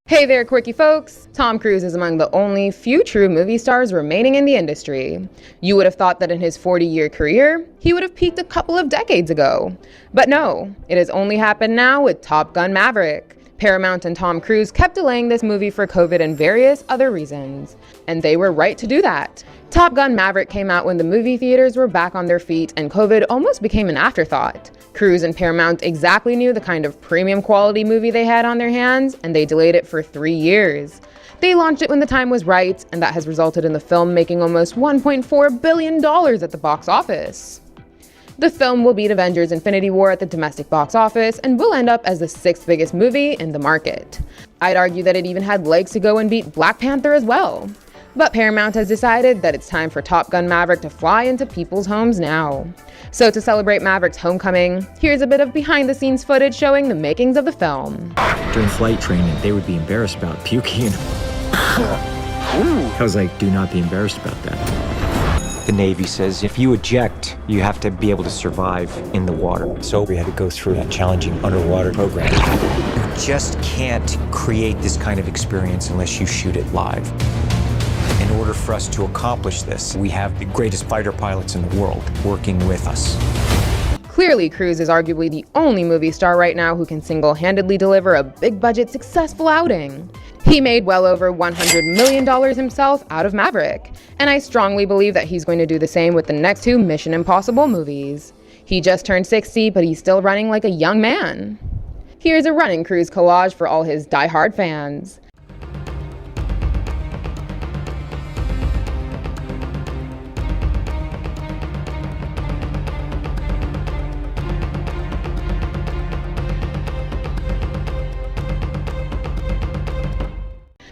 Hey there, quirky folks! Tom Cruise is among the only few true movie stars remaining in the industry. You would have thought that in his 40-year career, he would have peaked a couple of decades ago. But no, it has only happened now with Top Gun Maverick. Paramount and Tom Cruise kept delaying this movie for COVID and various other reasons. And they were right to do that. Top Gun Maverick came out when the movie theaters were back on their feet and COVID almost became an afterthought. Cruise and Paramount exactly knew the kind of premium quality movie they had on their hands, and they delayed it for 3 years. They launched it when the time was right, and that has resulted in the film making almost $1.4 billion at the box office. The film will beat Avengers: Infinity War at the domestic box office and will end up as the 6th biggest movie in the market. I'd argue that it even had legs to go and beat Black Panther as well. But Paramount has decided that it's time for Top Gun Maverick to fly into people's homes now. So to celebrate Maverick's homecoming, here's a bit of behind-the-scenes footage showing the makings of the film. During flight training, they would be embarrassed about puking. I was like, do not be embarrassed about that. The Navy says if you eject, you have to be able to survive in the water. So we had to go through that challenging underwater program. You just can't create this kind of experience unless you shoot it live. In order for us to accomplish this, we have the greatest fighter pilots in the world working with us. Clearly, Cruise is arguably the only movie star right now who can single-handedly deliver a big-budget, successful outing. He made well over $100 million himself out of Maverick, and I strongly believe that he's going to do the same with the next 2 Mission Impossible movies. He just turned 60, but he's still running like a young man. Here's a running Cruise collage for all his die-hard fans.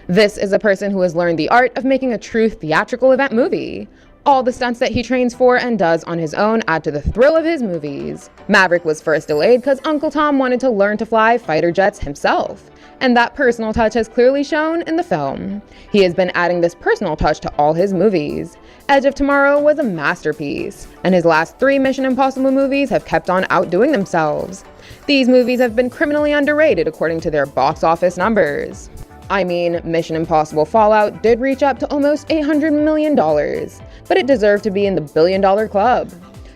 This is a person who has learned the art of making a true theatrical event movie. All the stunts that he trains for and does on his own add to the thrill of his movies. Maverick was first delayed because Uncle Tom wanted to learn to fly fighter jets himself. And that personal touch has clearly shown in the film. He has been adding this personal touch to all his movies. Edge of Tomorrow was a masterpiece, and his last 3 Mission Impossible movies have kept on outdoing themselves. These movies have been criminally underrated according to their box office numbers. I mean, Mission Impossible Fallout did reach up to almost $800 million, but it deserved to be in the billion-dollar club.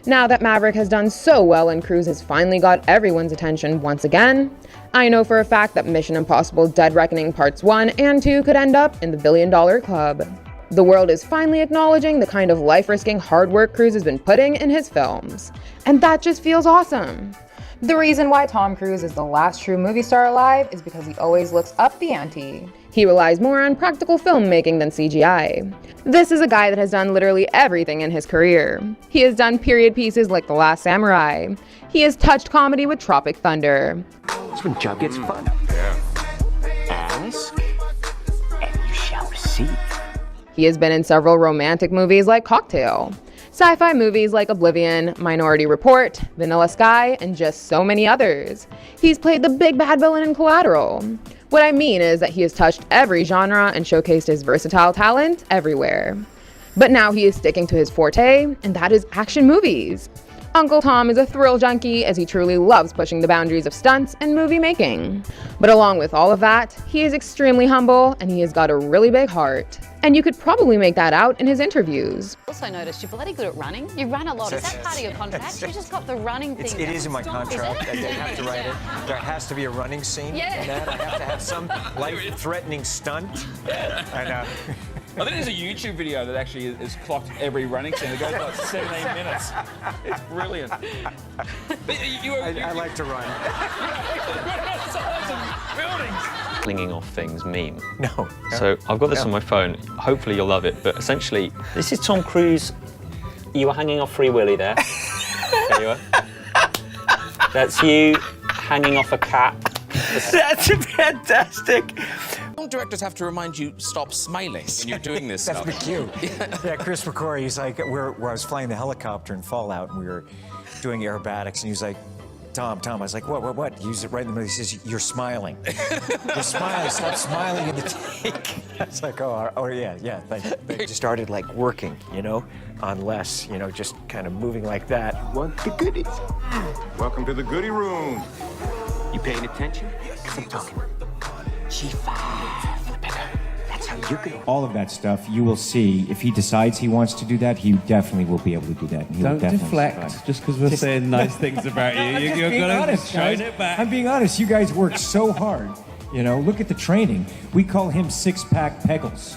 Now that Maverick has done so well and Cruise has finally got everyone's attention once again, I know for a fact that Mission Impossible Dead Reckoning Parts 1 and 2 could end up in the billion-dollar club. The world is finally acknowledging the kind of life-risking hard work Cruise has been putting in his films. And that just feels awesome. The reason why Tom Cruise is the last true movie star alive is because he always looks up the ante. He relies more on practical filmmaking than CGI. This is a guy that has done literally everything in his career. He has done period pieces like The Last Samurai. He has touched comedy with Tropic Thunder. That's when Joe gets fun. Ask, and you shall receive. He has been in several romantic movies like Cocktail, sci-fi movies like Oblivion, Minority Report, Vanilla Sky, and just so many others. He's played the big bad villain in Collateral. What I mean is that he has touched every genre and showcased his versatile talent everywhere. But now he is sticking to his forte, and that is action movies. Uncle Tom is a thrill junkie as he truly loves pushing the boundaries of stunts and movie making. But along with all of that, he is extremely humble and he has got a really big heart. And you could probably make that out in his interviews. Also noticed you're bloody good at running. You run a lot. Is that part of your contract? You just got the running thing. It is in my contract. I have to write it. There has to be a running scene in that. I have to have some life-threatening stunt. I think there's a YouTube video that actually has clocked every running scene. It goes like 17 minutes. It's brilliant. I like to run. Flinging off things meme. No. So I've got this on my phone. Hopefully you'll love it. But essentially, this is Tom Cruise. You were hanging off Free Willy there. There you are. That's you hanging off a cat. That's fantastic. Don't directors have to remind you, stop smiling when you're doing this stuff? That's cute. Yeah, Chris McCrory, he's like, where I was flying the helicopter in Fallout, and we were doing aerobatics, and he was like, Tom, I was like, what? He used it right in the middle. He says, you're smiling. You're smiling, stop smiling in the take. I was like, oh yeah. They just started like working, on less, just kind of moving like that. Want the goodies? Welcome to the goodie room. You paying attention? 'Cause I'm talking. G5 for the picker. That's how you go. All of that stuff, you will see. If he decides he wants to do that, he definitely will be able to do that. And he will Don't definitely deflect survive. just because we're saying nice things about you. I'm just You're being gonna honest, shine guys. it back. I'm being honest. You guys work so hard. You know, look at the training. We call him six-pack Peggles.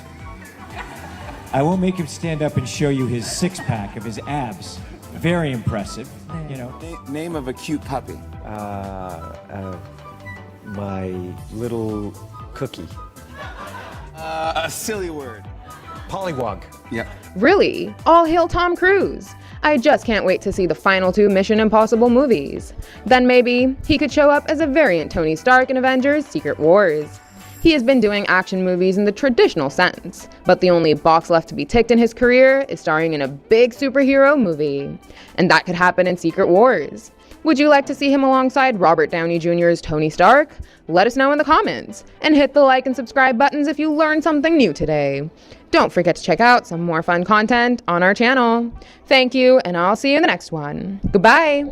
I won't make him stand up and show you his six-pack of his abs. Very impressive. You know. Name of a cute puppy. My little cookie. A silly word. Pollywog. Yep. Really? All hail Tom Cruise! I just can't wait to see the final 2 Mission Impossible movies. Then maybe he could show up as a variant Tony Stark in Avengers: Secret Wars. He has been doing action movies in the traditional sense, but the only box left to be ticked in his career is starring in a big superhero movie. And that could happen in Secret Wars. Would you like to see him alongside Robert Downey Jr.'s Tony Stark? Let us know in the comments, and hit the like and subscribe buttons if you learned something new today. Don't forget to check out some more fun content on our channel. Thank you, and I'll see you in the next one. Goodbye!